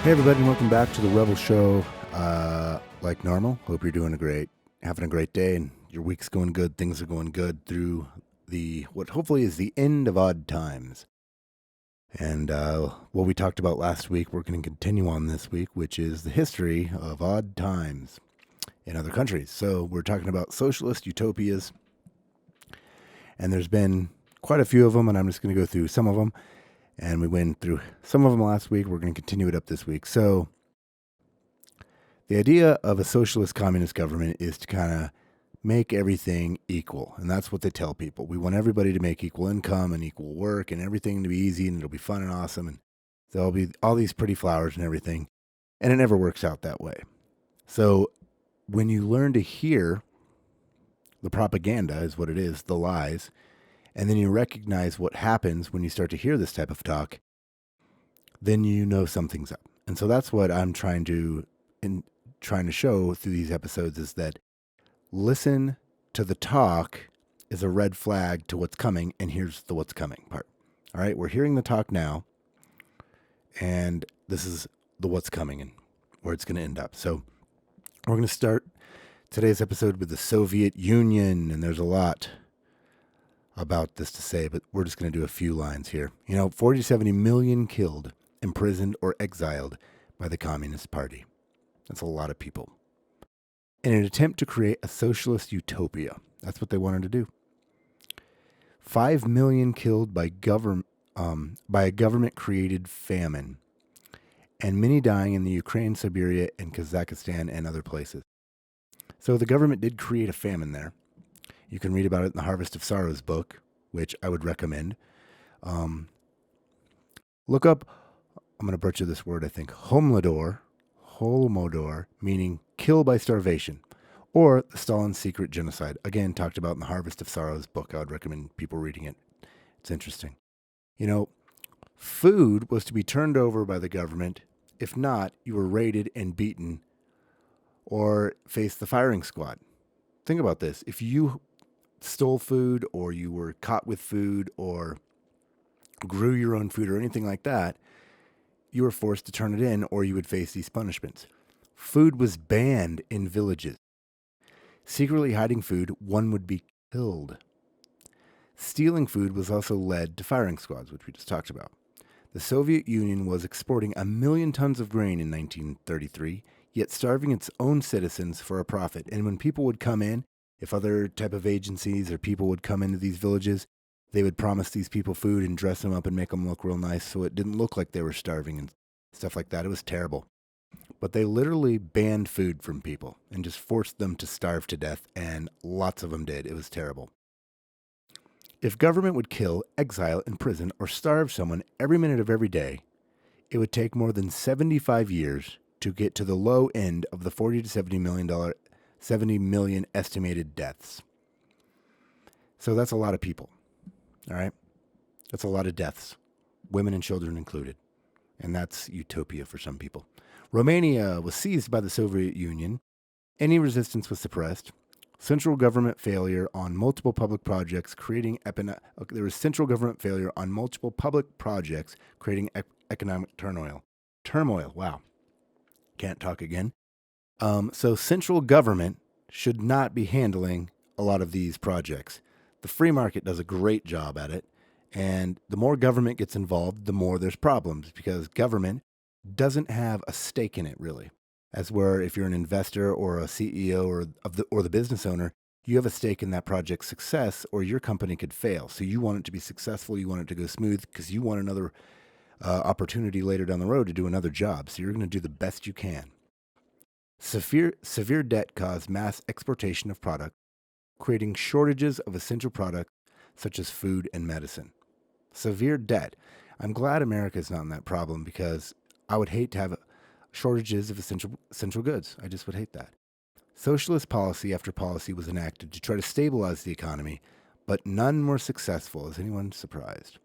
Hey everybody, and welcome back to the Rebel Show. Like normal, hope you're doing having a great day, and your week's going good. Things are going good through what hopefully is the end of odd times. And what we talked about last week, we're going to continue on this week, which is the history of odd times in other countries. So we're talking about socialist utopias, and there's been quite a few of them, and I'm just going to go through some of them. And we went through some of them last week. We're going to continue it up this week. So the idea of a socialist communist government is to kind of make everything equal. And that's what they tell people. We want everybody to make equal income and equal work and everything to be easy and it'll be fun and awesome. And there'll be all these pretty flowers and everything. And it never works out that way. So when you learn to hear the propaganda is what it is, the lies, and then you recognize what happens when you start to hear this type of talk, then you know something's up. And so that's what I'm trying to show through these episodes is that listen to the talk is a red flag to what's coming, and here's the what's coming part. All right, we're hearing the talk now, and this is the what's coming and where it's going to end up. So we're going to start today's episode with the Soviet Union, and there's a lot about this to say, but we're just going to do a few lines here. 40 to 70 million killed, imprisoned, or exiled by the Communist Party. That's a lot of people. In an attempt to create a socialist utopia. That's what they wanted to do. 5 million killed by a government-created famine, and many dying in the Ukraine, Siberia, and Kazakhstan, and other places. So the government did create a famine there. You can read about it in the Harvest of Sorrows book, which I would recommend. Look up, I'm going to butcher this word, I think, Holmodor, meaning kill by starvation, or the Stalin's secret genocide. Again, talked about in the Harvest of Sorrows book. I would recommend people reading it. It's interesting. Food was to be turned over by the government. If not, you were raided and beaten or faced the firing squad. Think about this. If you stole food or you were caught with food or grew your own food or anything like that, you were forced to turn it in or you would face these punishments. Food was banned in villages. Secretly hiding food, one would be killed. Stealing food was also led to firing squads, which we just talked about. The Soviet Union was exporting 1 million tons of grain in 1933, yet starving its own citizens for a profit. And when people would come in, if other type of agencies or people would come into these villages, they would promise these people food and dress them up and make them look real nice so it didn't look like they were starving and stuff like that. It was terrible. But they literally banned food from people and just forced them to starve to death, and lots of them did. It was terrible. If government would kill, exile, imprison, or starve someone every minute of every day, it would take more than 75 years to get to the low end of the $40 to $70 million estimated deaths. So that's a lot of people. All right? That's a lot of deaths, women and children included. And that's utopia for some people. Romania was seized by the Soviet Union. Any resistance was suppressed. Central government failure on multiple public projects creating there was central government failure on multiple public projects creating economic turmoil. Wow. Can't talk again. So central government should not be handling a lot of these projects. The free market does a great job at it. And the more government gets involved, the more there's problems because government doesn't have a stake in it really. As where if you're an investor or a CEO or the business owner, you have a stake in that project's success or your company could fail. So you want it to be successful. You want it to go smooth because you want another opportunity later down the road to do another job. So you're going to do the best you can. Severe debt caused mass exportation of products, creating shortages of essential products such as food and medicine. Severe debt. I'm glad America is not in that problem because I would hate to have shortages of essential goods. I just would hate that. Socialist policy after policy was enacted to try to stabilize the economy, but none were successful. Is anyone surprised?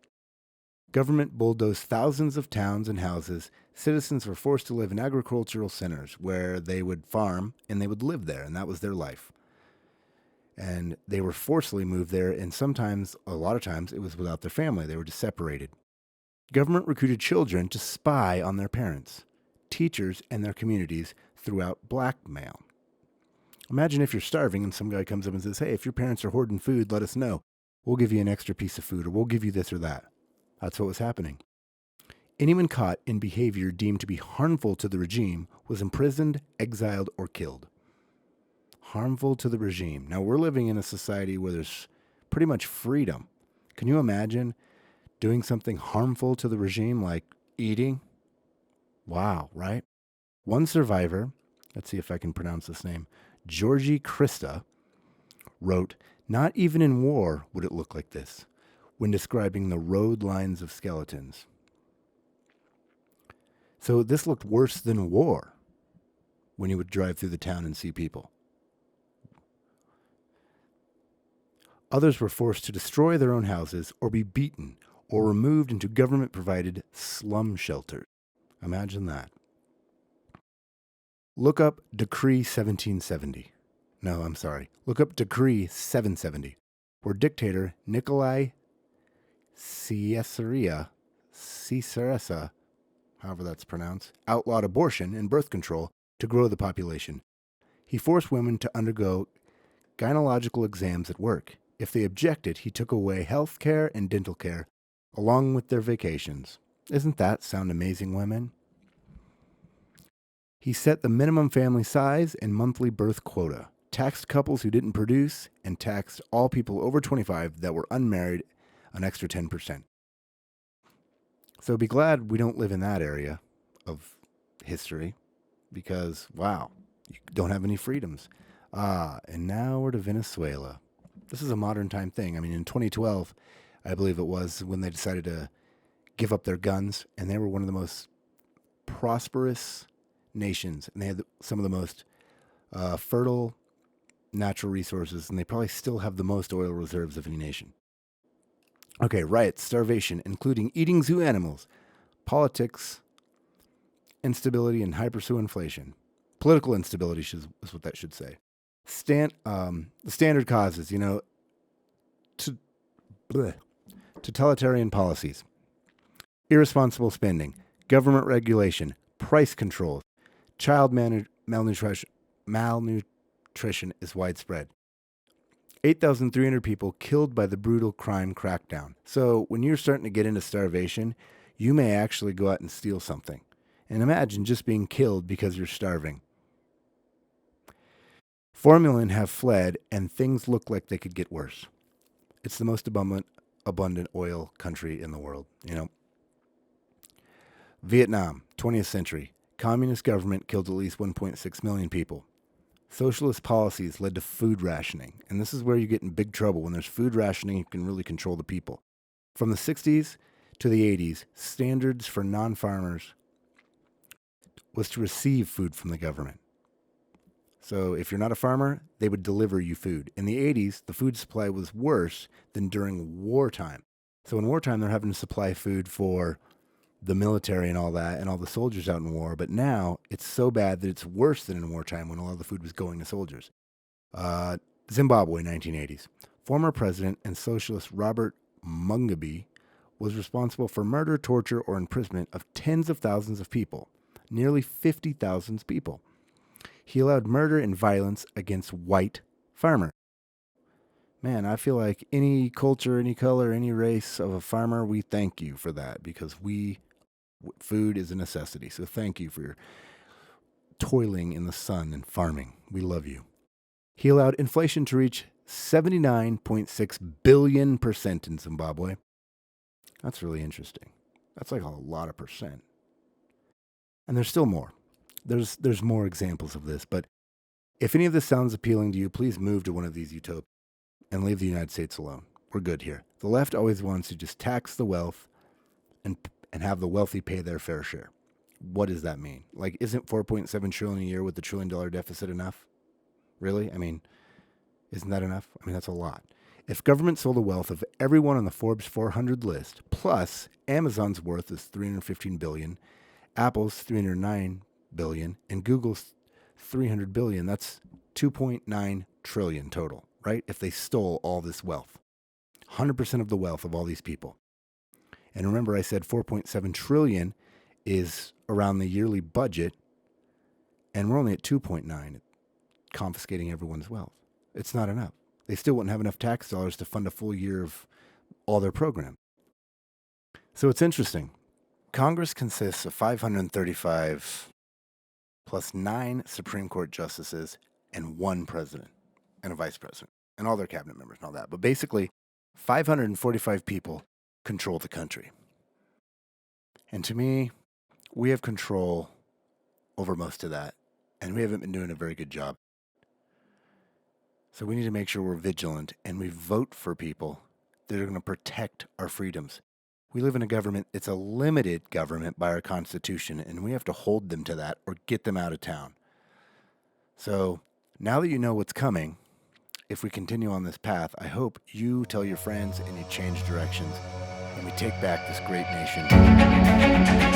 Government bulldozed thousands of towns and houses. Citizens were forced to live in agricultural centers where they would farm and they would live there, and that was their life. And they were forcibly moved there, and sometimes, a lot of times, it was without their family. They were just separated. Government recruited children to spy on their parents. teachers and their communities throughout blackmail. Imagine if you're starving and some guy comes up and says, hey, if your parents are hoarding food, let us know. We'll give you an extra piece of food, or we'll give you this or that. That's what was happening. Anyone caught in behavior deemed to be harmful to the regime was imprisoned, exiled, or killed. Harmful to the regime. Now, we're living in a society where there's pretty much freedom. Can you imagine doing something harmful to the regime like eating? Wow, right? One survivor, let's see if I can pronounce this name, Georgie Christa, wrote, "Not even in war would it look like this," when describing the road lines of skeletons. So this looked worse than war when you would drive through the town and see people. Others were forced to destroy their own houses or be beaten or removed into government-provided slum shelters. Imagine that. Look up Decree 1770. No, I'm sorry. Look up Decree 770, where dictator Nikolai Caesarea, however that's pronounced, outlawed abortion and birth control to grow the population. He forced women to undergo gynecological exams at work. If they objected, he took away health care and dental care, along with their vacations. Isn't that sound amazing, women? He set the minimum family size and monthly birth quota, taxed couples who didn't produce, and taxed all people over 25 that were unmarried an extra 10%. So be glad we don't live in that area of history, because, wow, you don't have any freedoms. And now we're to Venezuela. This is a modern time thing. I mean, in 2012, I believe it was, when they decided to give up their guns, and they were one of the most prosperous nations, and they had some of the most fertile natural resources, and they probably still have the most oil reserves of any nation. Okay, riots, starvation, including eating zoo animals, politics, instability, and hyperinflation. Political instability is what that should say. The standard causes, totalitarian policies, irresponsible spending, government regulation, price controls, child malnutrition is widespread. 8,300 people killed by the brutal crime crackdown. So when you're starting to get into starvation, you may actually go out and steal something. And imagine just being killed because you're starving. 4 million have fled, and things look like they could get worse. It's the most abundant oil country in the world, Vietnam, 20th century. Communist government killed at least 1.6 million people. Socialist policies led to food rationing, and this is where you get in big trouble. When there's food rationing, you can really control the people. From the 60s to the 80s, standards for non-farmers was to receive food from the government. So if you're not a farmer, they would deliver you food. In the 80s, the food supply was worse than during wartime. So in wartime, they're having to supply food for the military and all that, and all the soldiers out in war. But now it's so bad that it's worse than in wartime when a lot of the food was going to soldiers. Zimbabwe, 1980s. Former president and socialist Robert Mugabe was responsible for murder, torture, or imprisonment of tens of thousands of people, nearly 50,000 people. He allowed murder and violence against white farmers. Man, I feel like any culture, any color, any race of a farmer, we thank you for that, because food is a necessity. So thank you for your toiling in the sun and farming. We love you. He allowed inflation to reach 79.6 billion % in Zimbabwe. That's really interesting. That's like a lot of percent. And there's still more. There's more examples of this, but if any of this sounds appealing to you, please move to one of these utopias and leave the United States alone. We're good here. The left always wants to just tax the wealth and have the wealthy pay their fair share. What does that mean? Like, isn't 4.7 trillion a year with the $1 trillion deficit enough? Really? I mean, isn't that enough? I mean, that's a lot. If government sold the wealth of everyone on the Forbes 400 list, plus Amazon's worth is $315 billion, Apple's $309 billion, and Google's $300 billion, that's $2.9 trillion total, right? If they stole all this wealth, 100% of the wealth of all these people. And remember, I said 4.7 trillion is around the yearly budget, and we're only at 2.9, confiscating everyone's wealth. It's not enough. They still wouldn't have enough tax dollars to fund a full year of all their programs. So it's interesting. Congress consists of 535 plus 9 Supreme Court justices and 1 president and a vice president and all their cabinet members and all that. But basically, 545 people control the country. And to me, we have control over most of that, and we haven't been doing a very good job. So we need to make sure we're vigilant and we vote for people that are going to protect our freedoms. We live in a government, it's a limited government by our Constitution, and we have to hold them to that or get them out of town. So now that you know what's coming, if we continue on this path, I hope you tell your friends and you change directions and we take back this great nation.